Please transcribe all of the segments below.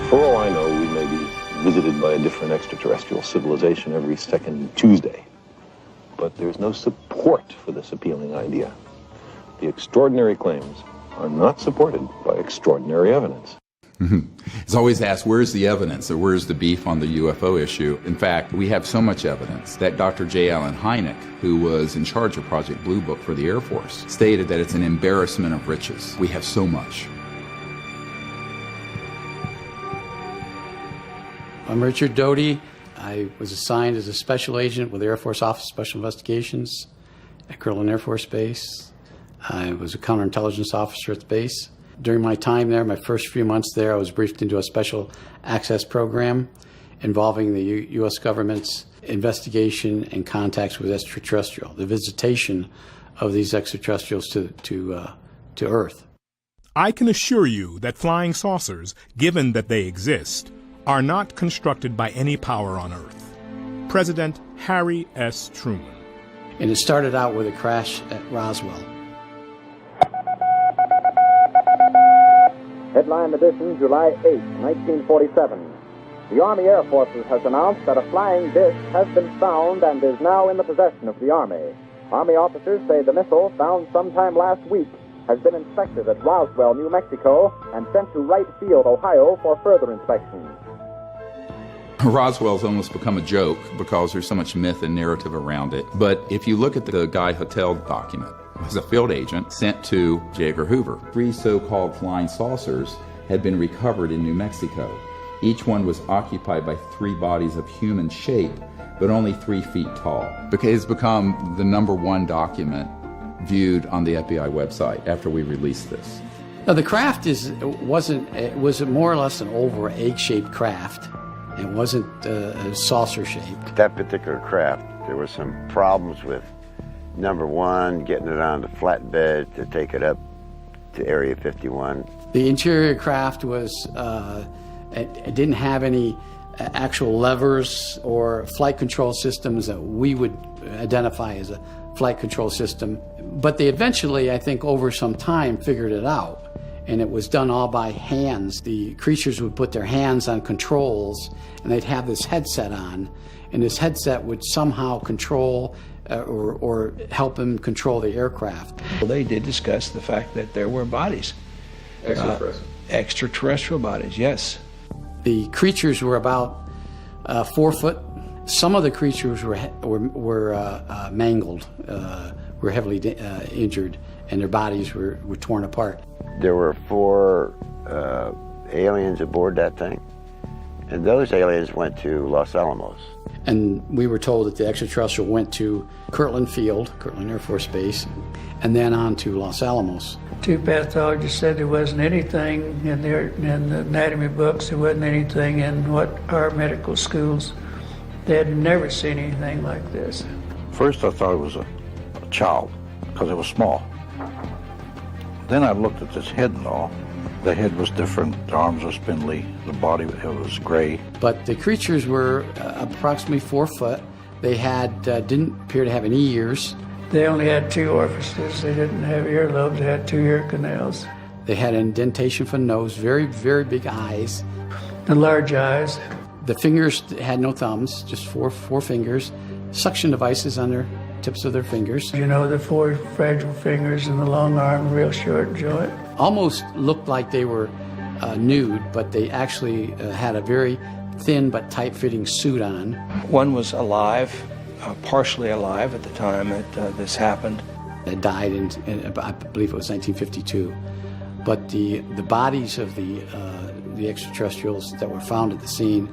For all I know, we may be visited by a different extraterrestrial civilization every second Tuesday. But there's no support for this appealing idea. The extraordinary claims are not supported by extraordinary evidence. It's always asked, where's the evidence, or where's the beef on the UFO issue? In fact, we have so much evidence that Dr. J. Allen Hynek, who was in charge of Project Blue Book for the Air Force, stated that it's an embarrassment of riches. We have so much. I'm Richard Doty. I was assigned as a special agent with the Air Force Office of Special Investigations at Kirtland Air Force Base. I was a counterintelligence officer at the base. During my time there, my first few months there, I was briefed into a special access program involving the U.S. government's investigation and contacts with extraterrestrial, the visitation of these extraterrestrials to Earth. I can assure you that flying saucers, given that they exist, are not constructed by any power on Earth. President Harry S. Truman. And it started out with a crash at Roswell. Headline edition, July 8, 1947. The Army Air Forces has announced that a flying disc has been found and is now in the possession of the Army. Army officers say the missile, found sometime last week, has been inspected at Roswell, New Mexico, and sent to Wright Field, Ohio, for further inspection. Roswell's almost become a joke because there's so much myth and narrative around it. But if you look at the Guy Hotel document, it was a field agent sent to J. Edgar Hoover. 3 so-called flying saucers had been recovered in New Mexico. Each one was occupied by 3 bodies of human shape, but only 3 feet tall. It's become the #1 document viewed on the FBI website after we released this. Now, the craft was more or less an oval or egg-shaped craft. It wasn't saucer-shaped. That particular craft, there were some problems with, #1, getting it on the flatbed to take it up to Area 51. The interior craft was, it didn't have any actual levers or flight control systems that we would identify as a flight control system. But they eventually, I think, over some time, figured it out. And it was done all by hands. The creatures would put their hands on controls, and they'd have this headset on, and this headset would somehow control or help them control the aircraft. Well, they did discuss the fact that there were bodies. Extraterrestrial bodies, yes. The creatures were about 4 foot. Some of the creatures were mangled, were heavily injured, and their bodies were torn apart. There were 4 aliens aboard that thing, and those aliens went to Los Alamos. And we were told that the extraterrestrial went to Kirtland Field, Kirtland Air Force Base, and then on to Los Alamos. 2 pathologists said there wasn't anything in the anatomy books, there wasn't anything in what our medical schools. They had never seen anything like this. First I thought it was a child, because it was small. Then I looked at this head and all. The head was different, the arms were spindly, the body it was gray. But the creatures were approximately 4 foot. They had didn't appear to have any ears. They only had 2 orifices. They didn't have earlobes. They had 2 ear canals. They had an indentation for the nose, very, very big eyes. The large eyes. The fingers had no thumbs, just four fingers. Suction devices on their tips of their fingers. You know, the 4 fragile fingers and the long arm, real short joint. Almost looked like they were nude, but they actually had a very thin but tight-fitting suit on. One was alive, partially alive at the time that this happened. They died in I believe it was 1952. But the bodies of the extraterrestrials that were found at the scene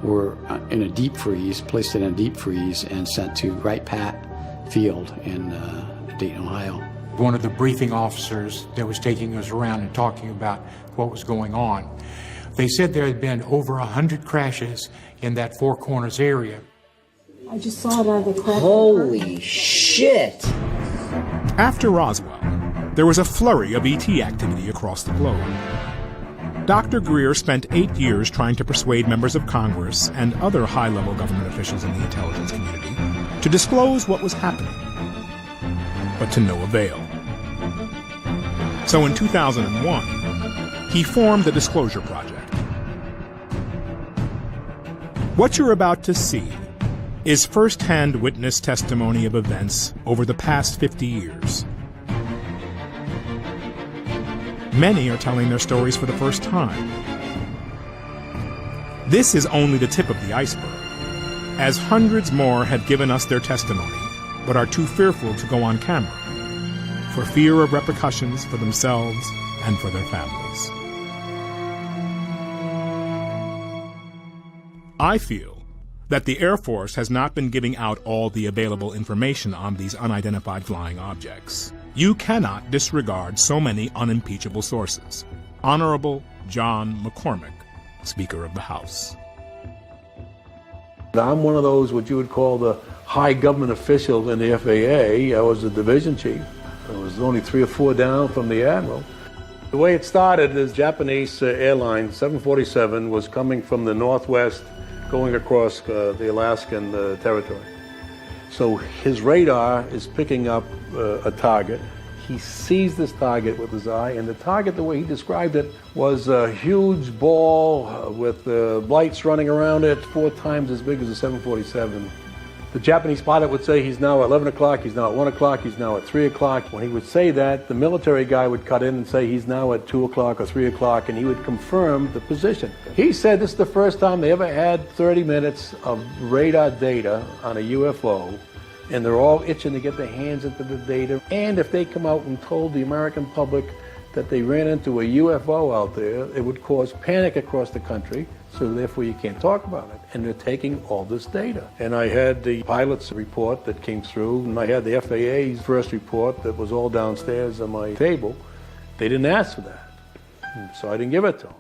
were in a deep freeze, placed in a deep freeze, and sent to Wright Pat Field in Dayton, Ohio. One of the briefing officers that was taking us around and talking about what was going on, they said there had been over 100 crashes in that Four Corners area. I just saw it out of the crack. Holy shit! After Roswell, there was a flurry of ET activity across the globe. Dr. Greer spent 8 years trying to persuade members of Congress and other high-level government officials in the intelligence community to disclose what was happening, but to no avail. So in 2001, he formed the Disclosure Project. What you're about to see is first-hand witness testimony of events over the past 50 years. Many are telling their stories for the first time. This is only the tip of the iceberg, as hundreds more have given us their testimony, but are too fearful to go on camera, for fear of repercussions for themselves and for their families. I feel that the Air Force has not been giving out all the available information on these unidentified flying objects. You cannot disregard so many unimpeachable sources. Honorable John McCormick, Speaker of the House. I'm one of those what you would call the high government officials in the FAA. I was the division chief. I was only 3 or 4 down from the admiral. The way it started is Japanese airline 747 was coming from the northwest going across the Alaskan territory. So his radar is picking up a target. He sees this target with his eye, and the target, the way he described it, was a huge ball with lights running around it, 4 times as big as a 747. The Japanese pilot would say he's now at 11 o'clock, he's now at 1 o'clock, he's now at 3 o'clock. When he would say that, the military guy would cut in and say he's now at 2 o'clock or 3 o'clock, and he would confirm the position. He said this is the first time they ever had 30 minutes of radar data on a UFO, and they're all itching to get their hands into the data. And if they come out and told the American public that they ran into a UFO out there, it would cause panic across the country, so therefore you can't talk about it. And they're taking all this data. And I had the pilot's report that came through, and I had the FAA's first report that was all downstairs on my table. They didn't ask for that, so I didn't give it to them.